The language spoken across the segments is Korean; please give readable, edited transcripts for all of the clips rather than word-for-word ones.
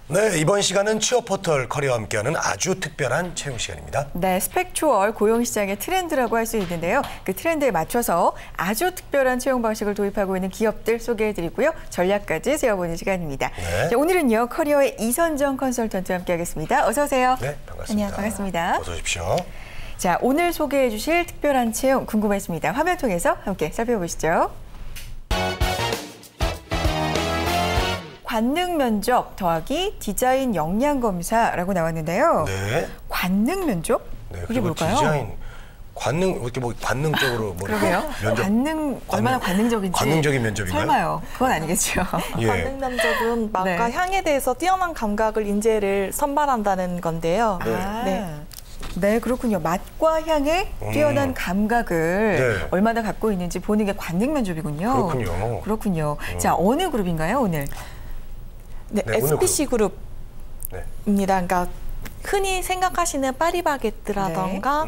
네, 이번 시간은 취업 포털 커리어와 함께하는 아주 특별한 채용 시간입니다. 네, 스펙 초월 고용시장의 트렌드라고 할 수 있는데요. 그 트렌드에 맞춰서 아주 특별한 채용 방식을 도입하고 있는 기업들 소개해드리고요. 전략까지 세워보는 시간입니다. 네. 자, 오늘은요, 커리어의 이선정 컨설턴트와 함께하겠습니다. 어서 오세요. 네, 반갑습니다. 안녕, 반갑습니다. 어서 오십시오. 자, 오늘 소개해 주실 특별한 채용 궁금했습니다. 화면 통해서 함께 살펴보시죠. 관능 면접 더하기 디자인 역량 검사라고 나왔는데요. 네. 관능 면접? 네, 이게 뭘까요? 디자인 관능 이렇게 뭐 관능적으로 뭐 그러게요. 면접 얼마나 관능적인지. 관능적인 면접인가요? 설마요. 그건 아니겠죠. 예. 관능 면접은 맛과 네. 향에 대해서 뛰어난 감각을 인재를 선발한다는 건데요. 네, 그렇군요. 맛과 향에 뛰어난 감각을 네. 얼마나 갖고 있는지 보는 게 관능 면접이군요. 그렇군요. 자, 어느 그룹인가요, 오늘? 네, 네, SPC 네. 그룹입니다. 그러니까 흔히 생각하시는 파리바게뜨라던가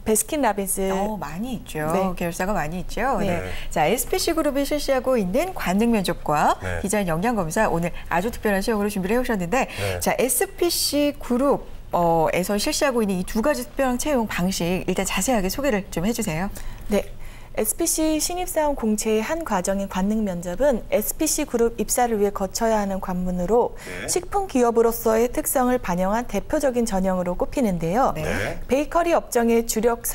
베스킨라빈스 많이 있죠. 네. 계열사가 많이 있죠. 네. 네. 자, SPC 그룹이 실시하고 있는 관능 면접과 네. 디자인 역량 검사 오늘 아주 특별한 시험으로 준비를 해오셨는데, 네. 자, SPC 그룹 에서 실시하고 있는 이 두 가지 특별한 채용 방식 일단 자세하게 소개를 좀 해주세요. 네. SPC 신입사원 공채의 한 과정인 관능 면접은 SPC 그룹 입사를 위해 거쳐야 하는 관문으로 네. 식품 기업으로서의 특성을 반영한 대표적인 전형으로 꼽히는데요. 네. 베이커리 업종을 주력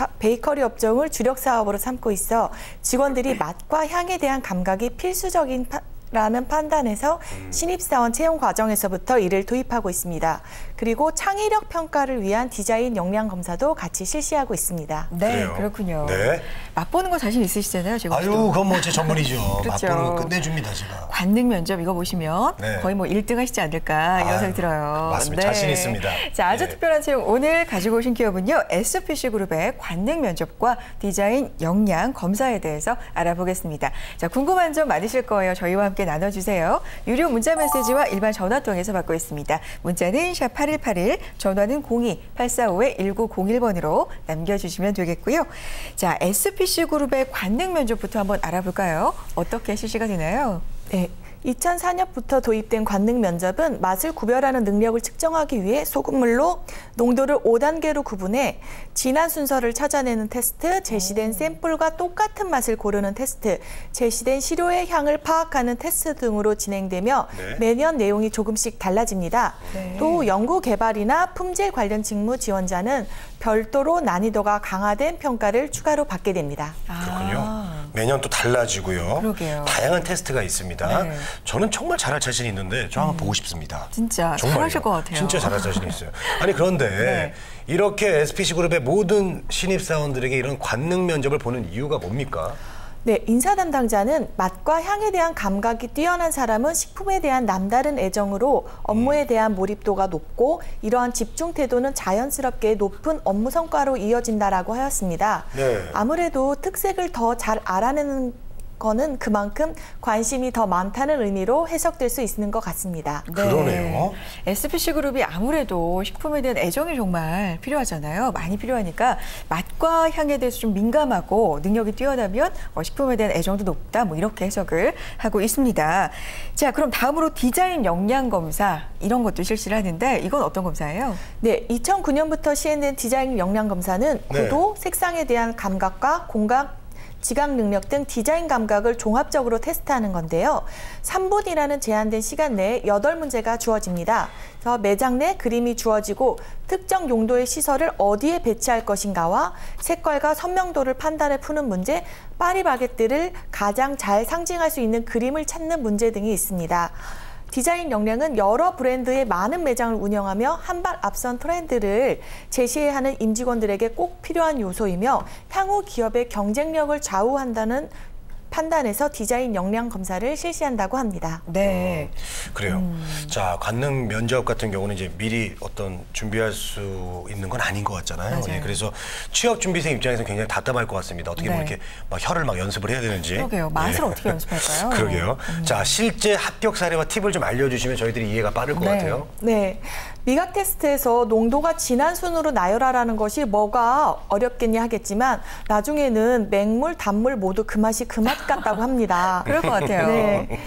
사업으로 삼고 있어 직원들이 맛과 향에 대한 감각이 필수적인 라는 판단에서 신입사원 채용 과정에서부터 이를 도입하고 있습니다. 그리고 창의력 평가를 위한 디자인 역량 검사도 같이 실시하고 있습니다. 네, 그래요? 그렇군요. 네. 맛보는 거 자신 있으시잖아요, 제가. 아유, 그건 뭐 제 전문이죠. 그렇죠. 맛보는 거 끝내줍니다, 제가. 관능 면접 이거 보시면 네. 거의 뭐 1등 하시지 않을까 이런 생각이 들어요. 맞습니다. 자신 있습니다. 자, 아주 네. 특별한 채용 오늘 가지고 오신 기업은요. SPC 그룹의 관능 면접과 디자인 역량 검사에 대해서 알아보겠습니다. 자, 궁금한 점 많으실 거예요. 저희와 함께 나눠주세요. 유료 문자 메시지와 일반 전화 통해서 받고 있습니다. 문자는 샵 8181, 전화는 02-845-1901번으로 남겨주시면 되겠고요. 자, SPC 그룹의 관능 면접부터 한번 알아볼까요? 어떻게 실시가 되나요? 네. 2004년부터 도입된 관능 면접은 맛을 구별하는 능력을 측정하기 위해 소금물로 농도를 5단계로 구분해 진한 순서를 찾아내는 테스트, 제시된 샘플과 똑같은 맛을 고르는 테스트, 제시된 시료의 향을 파악하는 테스트 등으로 진행되며 네. 매년 내용이 조금씩 달라집니다. 네. 또 연구 개발이나 품질 관련 직무 지원자는 별도로 난이도가 강화된 평가를 추가로 받게 됩니다. 그렇군요. 매년 또 달라지고요. 그러게요. 다양한 테스트가 있습니다. 네. 저는 정말 잘할 자신이 있는데 저 한번 보고 싶습니다. 진짜 정말요. 잘하실 것 같아요. 진짜 잘할 자신이 있어요. 아니 그런데 네. 이렇게 SPC 그룹의 모든 신입사원들에게 이런 관능 면접을 보는 이유가 뭡니까? 네, 인사 담당자는 맛과 향에 대한 감각이 뛰어난 사람은 식품에 대한 남다른 애정으로 업무에 대한 몰입도가 높고 이러한 집중 태도는 자연스럽게 높은 업무 성과로 이어진다라고 하였습니다. 네. 아무래도 특색을 더 잘 알아내는 거는 그만큼 관심이 더 많다는 의미로 해석될 수 있는 것 같습니다. 그러네요. SPC 그룹이 아무래도 식품에 대한 애정이 정말 필요하잖아요. 많이 필요하니까 맛과 향에 대해서 좀 민감하고 능력이 뛰어나면 식품에 대한 애정도 높다. 뭐 이렇게 해석을 하고 있습니다. 자, 그럼 다음으로 디자인 역량 검사 이런 것도 실시를 하는데 이건 어떤 검사예요? 네, 2009년부터 시행된 디자인 역량 검사는 네. 구도, 색상에 대한 감각과 공각, 지각 능력 등 디자인 감각을 종합적으로 테스트하는 건데요. 3분이라는 제한된 시간 내에 8문제가 주어집니다. 그래서 매장 내 그림이 주어지고 특정 용도의 시설을 어디에 배치할 것인가와 색깔과 선명도를 판단해 푸는 문제, 파리바게뜨를 가장 잘 상징할 수 있는 그림을 찾는 문제 등이 있습니다. 디자인 역량은 여러 브랜드의 많은 매장을 운영하며 한 발 앞선 트렌드를 제시해야 하는 임직원들에게 꼭 필요한 요소이며 향후 기업의 경쟁력을 좌우한다는 판단에서 디자인 역량 검사를 실시한다고 합니다. 네. 그래요. 자, 관능 면접 같은 경우는 이제 미리 어떤 준비할 수 있는 건 아닌 것 같잖아요. 맞아요. 예, 그래서 취업 준비생 입장에서 굉장히 답답할 것 같습니다. 어떻게 뭐 네. 이렇게 막 혀를 막 연습을 해야 되는지. 그러게요. 맛을 예. 어떻게 연습할까요? 그러게요. 자, 실제 합격 사례와 팁을 좀 알려주시면 저희들이 이해가 빠를 것 네. 같아요. 네. 미각 테스트에서 농도가 진한 순으로 나열하라는 것이 뭐가 어렵겠냐 하겠지만 나중에는 맹물, 단물 모두 그 맛이 그 맛 같다고 합니다. 그럴 것 같아요. 네.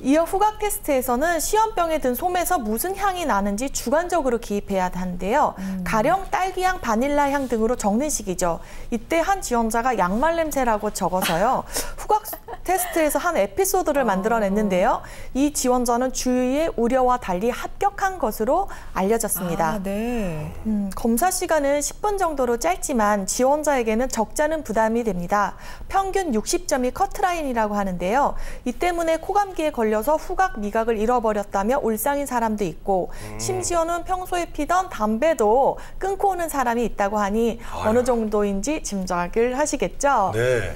이어 후각 테스트에서는 시험병에 든 솜에서 무슨 향이 나는지 주관적으로 기입해야 하는데요. 가령 딸기향, 바닐라향 등으로 적는 식이죠. 이때 한 지원자가 양말 냄새라고 적어서요. 후각 테스트에서 한 에피소드를 만들어냈는데요. 이 지원자는 주위의 우려와 달리 합격한 것으로 알려졌습니다. 아, 네. 검사 시간은 10분 정도로 짧지만 지원자에게는 적잖은 부담이 됩니다. 평균 60점이 커트라인이라고 하는데요. 이 때문에 코감기에 걸려서 후각 미각을 잃어버렸다며 울상인 사람도 있고 심지어는 평소에 피던 담배도 끊고 오는 사람이 있다고 하니 어느 정도인지 짐작을 하시겠죠? 네.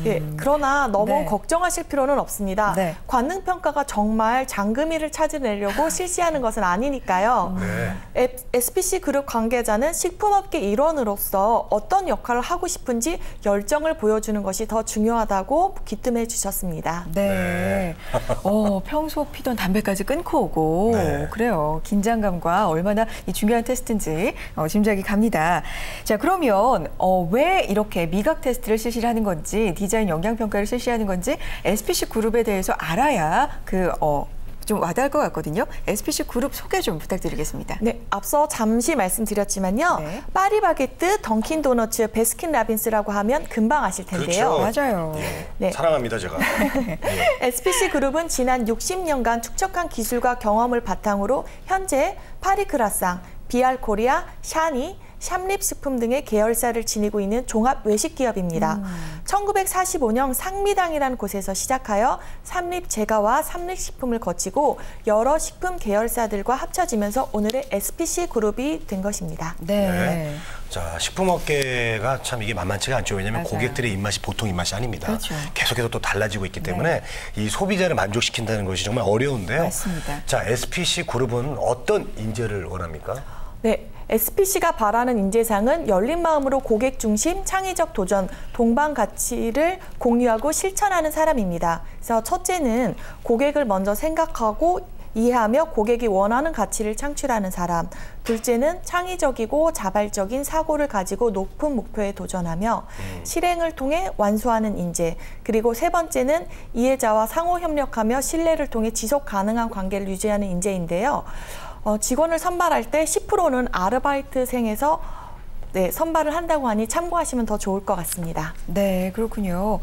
예, 그러나 너무 네. 걱정하실 필요는 없습니다. 네. 관능평가가 정말 장금이를 찾아내려고 실시하는 것은 아니니까요. 네. SPC 그룹 관계자는 식품업계 일원으로서 어떤 역할을 하고 싶은지 열정을 보여주는 것이 더 중요하다고 귀뜸해 주셨습니다. 네. 평소 피던 담배까지 끊고 오고 네. 그래요. 긴장감과 얼마나 이 중요한 테스트인지 짐작이 갑니다. 자, 그러면 왜 이렇게 미각 테스트를 실시하는 건지 디자인 영향평가를 실시하는 건지 SPC 그룹에 대해서 알아야 좀 와닿을 것 같거든요. SPC 그룹 소개 좀 부탁드리겠습니다. 네, 앞서 잠시 말씀드렸지만요. 네. 파리바게뜨, 던킨도너츠, 베스킨라빈스라고 하면 금방 아실 텐데요. 그렇죠. 맞아요. 예. 네. 사랑합니다, 제가. 예. SPC 그룹은 지난 60년간 축적한 기술과 경험을 바탕으로 현재 파리크라상, 비알코리아, 샤니, 샴립식품 등의 계열사를 지니고 있는 종합 외식 기업입니다. 1945년 상미당이라는 곳에서 시작하여 삼립제과와 삼립식품을 거치고 여러 식품 계열사들과 합쳐지면서 오늘의 SPC 그룹이 된 것입니다. 네. 네. 자, 식품업계가 참 이게 만만치가 않죠. 왜냐하면 맞아요. 고객들의 입맛이 보통 입맛이 아닙니다. 그렇죠. 계속해서 또 달라지고 있기 때문에 이 소비자를 만족시킨다는 것이 정말 어려운데요. 맞습니다. 자, SPC 그룹은 어떤 인재를 원합니까? 네, SPC가 바라는 인재상은 열린 마음으로 고객 중심, 창의적 도전, 동반 가치를 공유하고 실천하는 사람입니다. 그래서 첫째는 고객을 먼저 생각하고 이해하며 고객이 원하는 가치를 창출하는 사람. 둘째는 창의적이고 자발적인 사고를 가지고 높은 목표에 도전하며 실행을 통해 완수하는 인재. 그리고 세 번째는 이해자와 상호 협력하며 신뢰를 통해 지속 가능한 관계를 유지하는 인재인데요. 직원을 선발할 때 10%는 아르바이트생에서 선발을 한다고 하니 참고하시면 더 좋을 것 같습니다. 네, 그렇군요.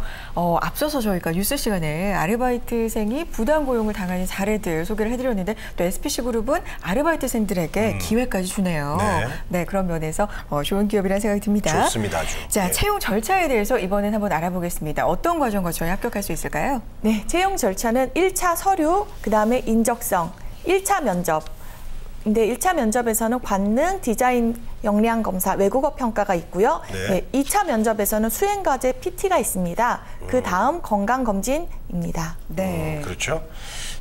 앞서서 저희가 뉴스 시간에 아르바이트생이 부당 고용을 당하는 사례들 소개를 해드렸는데 또 SPC 그룹은 아르바이트생들에게 기회까지 주네요. 네. 네, 그런 면에서 좋은 기업이라는 생각이 듭니다. 좋습니다, 아주. 자, 네. 채용 절차에 대해서 이번엔 한번 알아보겠습니다. 어떤 과정 거쳐야 합격할 수 있을까요? 네, 채용 절차는 1차 서류, 그다음에 인적성, 1차 면접. 근데 1차 면접에서는 관능, 디자인, 역량 검사, 외국어 평가가 있고요. 네. 2차 면접에서는 수행과제 PT가 있습니다. 그 다음 건강검진입니다. 네. 그렇죠.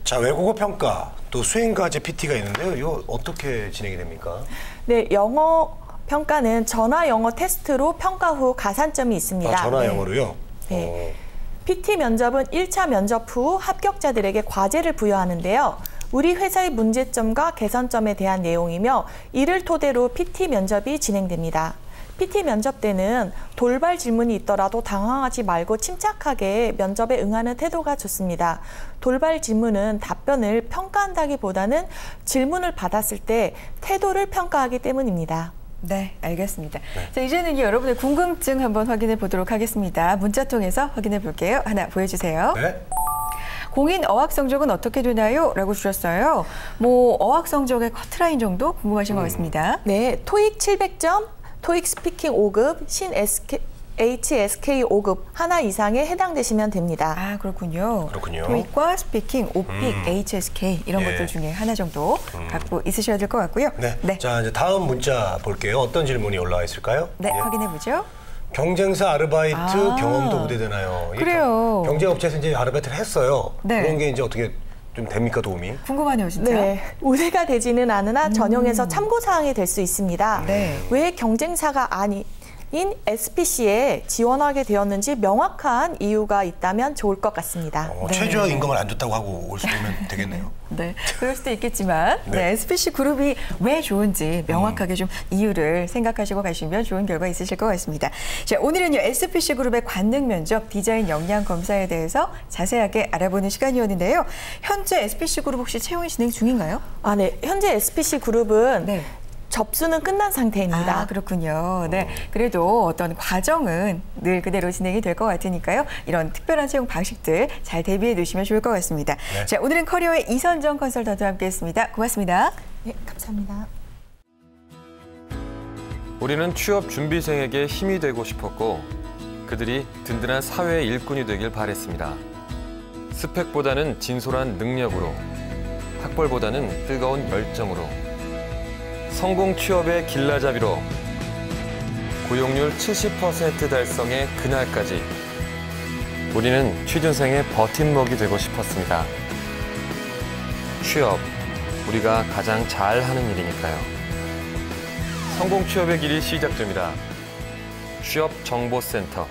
자, 외국어 평가, 또 수행과제 PT가 있는데요. 이거 어떻게 진행이 됩니까? 네, 영어 평가는 전화 영어 테스트로 평가 후 가산점이 있습니다. 전화 네. 영어로요? 네. PT 면접은 1차 면접 후 합격자들에게 과제를 부여하는데요. 우리 회사의 문제점과 개선점에 대한 내용이며 이를 토대로 PT 면접이 진행됩니다. PT 면접 때는 돌발 질문이 있더라도 당황하지 말고 침착하게 면접에 응하는 태도가 좋습니다. 돌발 질문은 답변을 평가한다기보다는 질문을 받았을 때 태도를 평가하기 때문입니다. 네, 알겠습니다. 자, 이제는 여러분의 궁금증 한번 확인해 보도록 하겠습니다. 문자 통해서 확인해 볼게요. 하나 보여주세요. 네. 공인 어학 성적은 어떻게 되나요? 라고 주셨어요. 어학 성적의 커트라인 정도 궁금하신 것 같습니다. 네, 토익 700점, 토익 스피킹 5급, 신 HSK 5급 하나 이상에 해당되시면 됩니다. 아, 그렇군요. 그렇군요. 토익과 스피킹, 오픽, HSK 이런 예. 것들 중에 하나 정도 갖고 있으셔야 될 것 같고요. 네. 자, 이제 다음 문자 볼게요. 어떤 질문이 올라와 있을까요? 네, 예. 확인해 보죠. 경쟁사 아르바이트 경험도 우대되나요? 이게 그래요. 경쟁업체에서 이제 아르바이트를 했어요. 네. 그런 게 이제 어떻게 좀 됩니까, 도움이? 궁금하네요, 진짜. 네, 우대가 되지는 않으나 전형에서 참고사항이 될 수 있습니다. 네. 왜 경쟁사가 SPC에 지원하게 되었는지 명확한 이유가 있다면 좋을 것 같습니다. 최저 임금을 안 줬다고 하고 올 수 있으면 되겠네요. 네, 그럴 수도 있겠지만 네. SPC 그룹이 왜 좋은지 명확하게 좀 이유를 생각하시고 가시면 좋은 결과 있으실 것 같습니다. 자, 오늘은요 SPC 그룹의 관능 면접 디자인 역량 검사에 대해서 자세하게 알아보는 시간이었는데요. 현재 SPC 그룹 혹시 채용이 진행 중인가요? 네. 현재 SPC 그룹은 네. 접수는 끝난 상태입니다. 아, 그렇군요. 네, 그래도 어떤 과정은 늘 그대로 진행이 될 것 같으니까요. 이런 특별한 채용 방식들 잘 대비해 두시면 좋을 것 같습니다. 네. 자, 오늘은 커리어의 이선정 컨설턴트와 함께했습니다. 고맙습니다. 네, 감사합니다. 우리는 취업 준비생에게 힘이 되고 싶었고 그들이 든든한 사회의 일꾼이 되길 바랬습니다. 스펙보다는 진솔한 능력으로, 학벌보다는 뜨거운 열정으로, 성공 취업의 길라잡이로, 고용률 70% 달성의 그날까지 우리는 취준생의 버팀목이 되고 싶었습니다. 취업, 우리가 가장 잘하는 일이니까요. 성공 취업의 길이 시작됩니다. 취업정보센터.